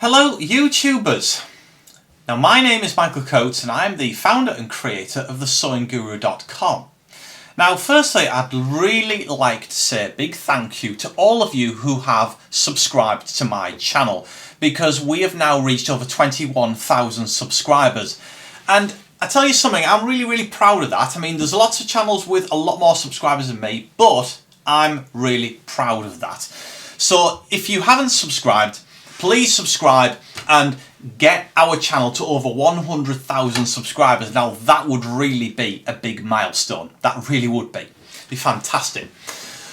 Hello YouTubers! Now my name is Michael Coates and I'm the founder and creator of thesewingguru.com. Now firstly I'd really like to say a big thank you to all of you who have subscribed to my channel, because we have now reached over 21,000 subscribers, and I tell you something, I'm really proud of that. I mean, there's lots of channels with a lot more subscribers than me, but I'm really proud of that. So if you haven't subscribed, please subscribe and get our channel to over 100,000 subscribers. Now that would really be a big milestone. That really would be. It'd be fantastic.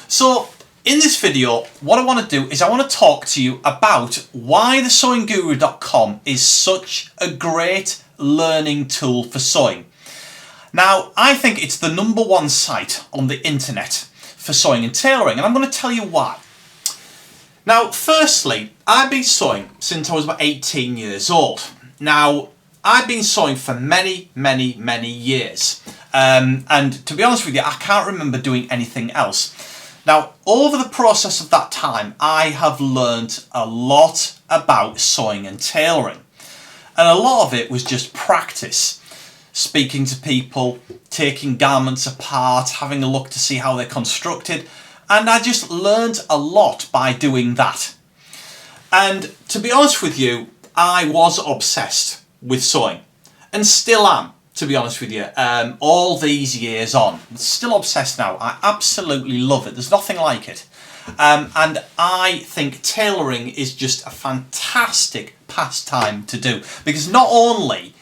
So in this video, what I want to do is I want to talk to you about why thesewingguru.com is such a great learning tool for sewing. Now, I think it's the #1 site on the internet for sewing and tailoring, and I'm going to tell you why. Now, firstly, I've been sewing since I was about 18 years old. Now, I've been sewing for many years. And to be honest with you, I can't remember doing anything else. Now, over the process of that time, I have learned a lot about sewing and tailoring. And a lot of it was just practice. Speaking to people, taking garments apart, having a look to see how they're constructed. And I just learned a lot by doing that. And to be honest with you, I was obsessed with sewing, and still am, to be honest with you, all these years on. I'm still obsessed now. I absolutely love it. There's nothing like it. And I think tailoring is just a fantastic pastime to do, because not only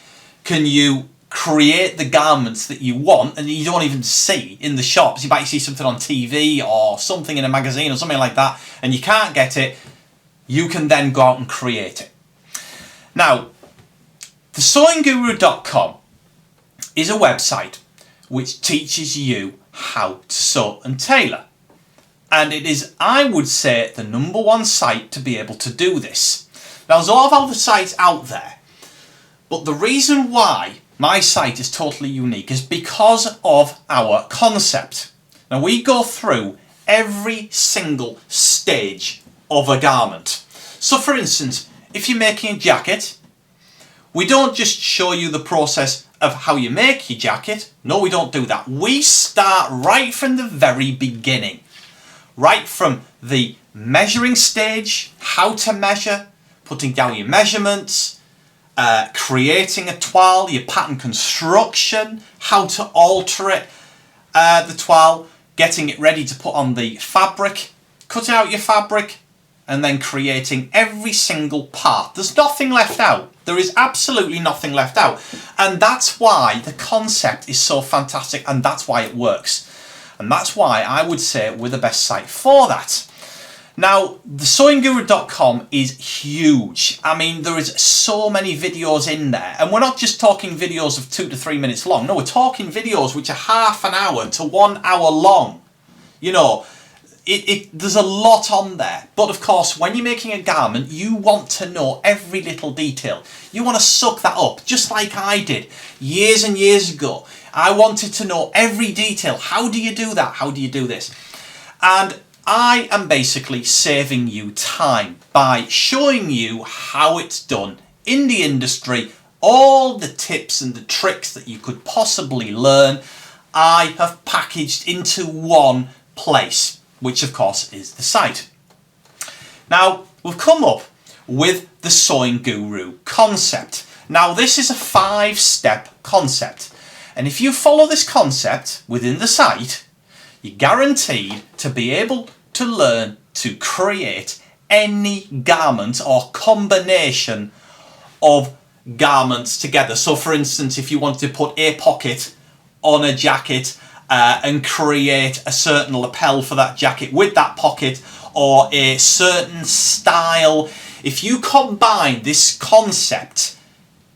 can you create the garments that you want and you don't even see in the shops. You might see something on TV or something in a magazine or something like that, and you can't get it. You can then go out and create it. Now, thesewingguru.com is a website which teaches you how to sew and tailor. And it is, I would say, the #1 site to be able to do this. Now, there's a lot of other sites out there, but the reason why my site is totally unique is because of our concept. Now, we go through every single stage of a garment. So for instance, if you're making a jacket, we don't just show you the process of how you make your jacket. No, we don't do that. We start right from the very beginning. Right from the measuring stage, how to measure, putting down your measurements, creating a toile, your pattern construction, how to alter it, the toile, getting it ready to put on the fabric, cutting out your fabric, and then creating every single part. There's nothing left out. There is absolutely nothing left out. And that's why the concept is so fantastic, and that's why it works. And that's why I would say we're the best site for that. Now, thesewingguru.com is huge. I mean, there is so many videos in there. And we're not just talking videos of 2 to 3 minutes long. No, we're talking videos which are half an hour to 1 hour long. You know, there's a lot on there. But of course, when you're making a garment, you want to know every little detail. You want to suck that up, just like I did years and years ago. I wanted to know every detail. How do you do that? How do you do this? And I am basically saving you time by showing you how it's done in the industry, all the tips and the tricks that you could possibly learn. I have packaged into one place, which of course is the site. Now, we've come up with the Sewing Guru concept. Now, this is a 5-step concept. And if you follow this concept within the site, you're guaranteed to be able to learn to create any garment or combination of garments together. So for instance, if you want to put a pocket on a jacket and create a certain lapel for that jacket with that pocket, or a certain style, if you combine this concept,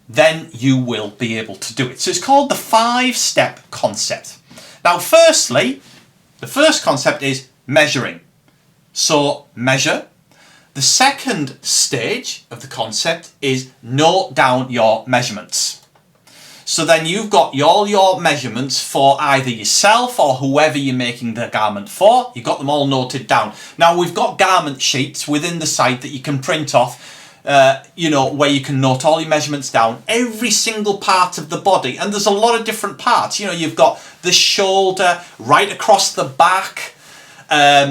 then you will be able to do it. So it's called the 5-step concept. Now, firstly, the first concept is measuring. So measure. The second stage of the concept is note down your measurements. So then you've got all your measurements for either yourself or whoever you're making the garment for. You've got them all noted down. Now, we've got garment sheets within the site that you can print off where you can note all your measurements down, every single part of the body. And there's a lot of different parts. You've got the shoulder right across the back.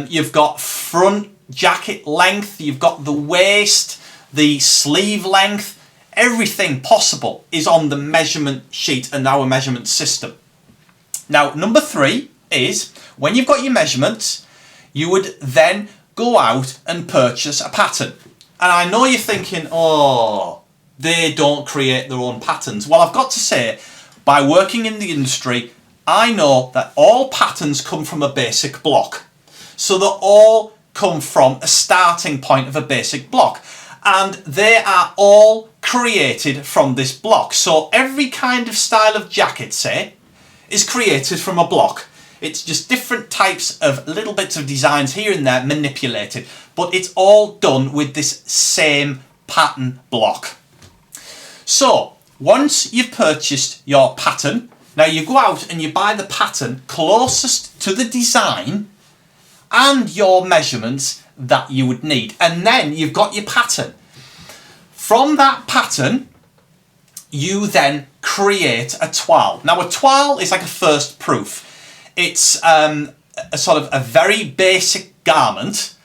You've got front jacket length. You've got the waist, the sleeve length. Everything possible is on the measurement sheet and our measurement system. Now, number 3 is when you've got your measurements, you would then go out and purchase a pattern. And I know you're thinking, oh, they don't create their own patterns. Well, I've got to say, by working in the industry, I know that all patterns come from a basic block. So they all come from a starting point of a basic block. And they are all created from this block. So every kind of style of jacket, say, is created from a block. It's just different types of little bits of designs here and there manipulated, but it's all done with this same pattern block. So once you've purchased your pattern, now you go out and you buy the pattern closest to the design and your measurements that you would need. And then you've got your pattern. From that pattern, you then create a toile. Now a toile is like a first proof. It's a sort of a very basic garment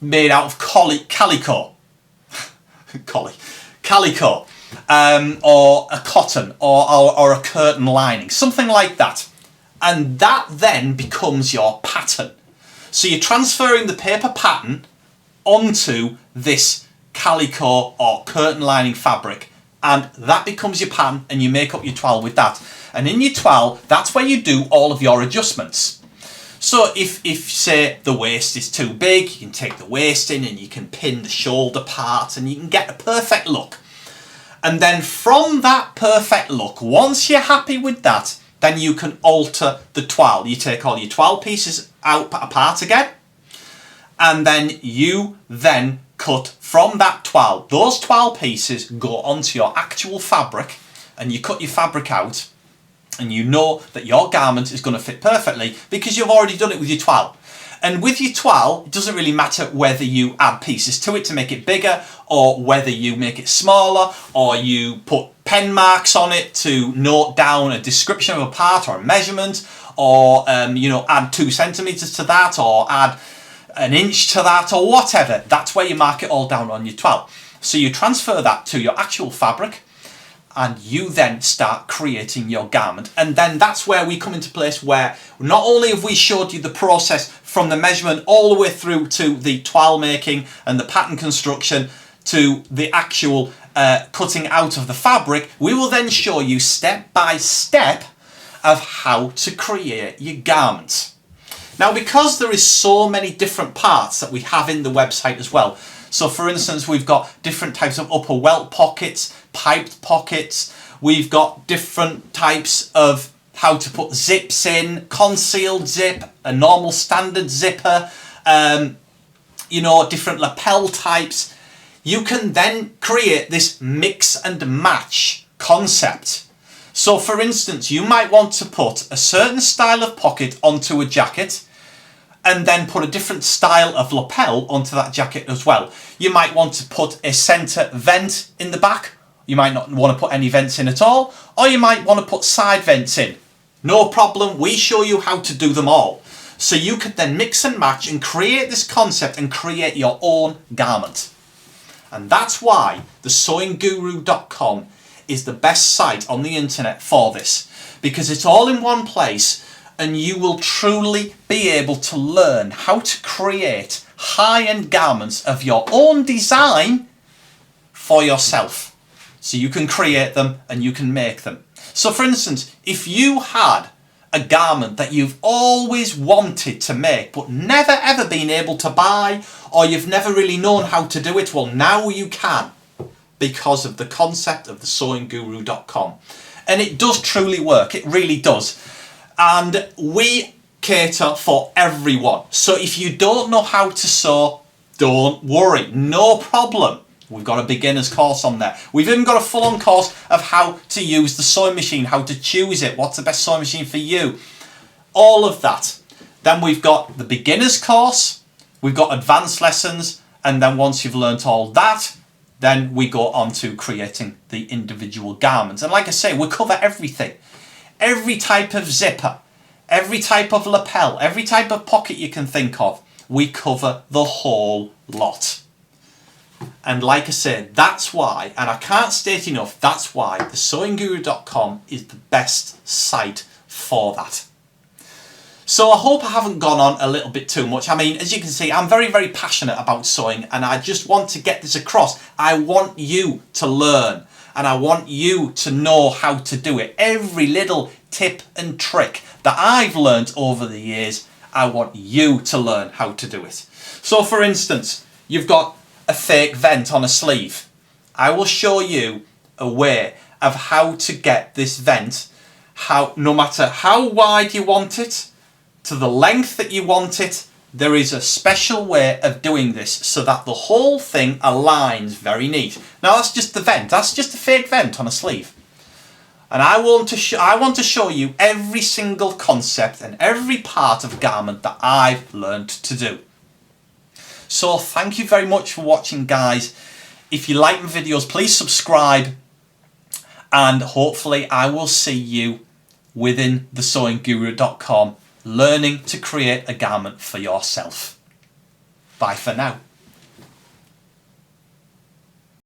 made out of calico, calico, or a cotton, or a curtain lining, something like that. And that then becomes your pattern. So you're transferring the paper pattern onto this calico or curtain lining fabric, and that becomes your pattern, and you make up your toile with that. And in your toile, that's where you do all of your adjustments. So if say the waist is too big, you can take the waist in and you can pin the shoulder part and you can get a perfect look. And then from that perfect look, once you're happy with that, then you can alter the toile. You take all your toile pieces apart again, and then you then cut from that toile. Those toile pieces go onto your actual fabric, and you cut your fabric out, and you know that your garment is going to fit perfectly because you've already done it with your toile. And with your toile, it doesn't really matter whether you add pieces to it to make it bigger, or whether you make it smaller, or you put pen marks on it to note down a description of a part or a measurement, or add 2 centimeters to that, or add an inch to that, or whatever. That's where you mark it all down on your toile. So you transfer that to your actual fabric, and you then start creating your garment. And then that's where we come into place, where not only have we showed you the process from the measurement all the way through to the toile making and the pattern construction to the actual cutting out of the fabric, we will then show you step by step of how to create your garments. Now, because there is so many different parts that we have in the website as well, so for instance, we've got different types of upper welt pockets, piped pockets, we've got different types of how to put zips in, concealed zip, a normal standard zipper, different lapel types. You can then create this mix and match concept. So for instance, you might want to put a certain style of pocket onto a jacket, and then put a different style of lapel onto that jacket as well. You might want to put a centre vent in the back. You might not want to put any vents in at all, or you might want to put side vents in. No problem, we show you how to do them all. So you could then mix and match and create this concept and create your own garment. And that's why the sewingguru.com is the best site on the internet for this, because it's all in one place, and you will truly be able to learn how to create high-end garments of your own design for yourself. So you can create them and you can make them. So for instance, if you had a garment that you've always wanted to make but never ever been able to buy, or you've never really known how to do it, well, now you can, because of the concept of the sewingguru.com. And it does truly work, it really does. And we cater for everyone. So if you don't know how to sew, don't worry, no problem. We've got a beginner's course on there. We've even got a full-on course of how to use the sewing machine, how to choose it, what's the best sewing machine for you. All of that. Then we've got the beginner's course, we've got advanced lessons, and then once you've learnt all that, then we go on to creating the individual garments. And like I say, we cover everything. Every type of zipper, every type of lapel, every type of pocket you can think of, we cover the whole lot. And like I said, that's why, and I can't state enough, that's why the sewingguru.com is the best site for that. So I hope I haven't gone on a little bit too much. I mean, as you can see, I'm very, very passionate about sewing, and I just want to get this across. I want you to learn, and I want you to know how to do it. Every little tip and trick that I've learned over the years, I want you to learn how to do it. So for instance, you've got a fake vent on a sleeve. I will show you a way of how to get this vent, no matter how wide you want it, to the length that you want it, there is a special way of doing this so that the whole thing aligns very neat. Now that's just the vent, that's just a fake vent on a sleeve. And I want to show you every single concept and every part of a garment that I've learned to do. So thank you very much for watching, guys. If you like my videos, please subscribe, and hopefully I will see you within the sewingguru.com learning to create a garment for yourself. Bye for now.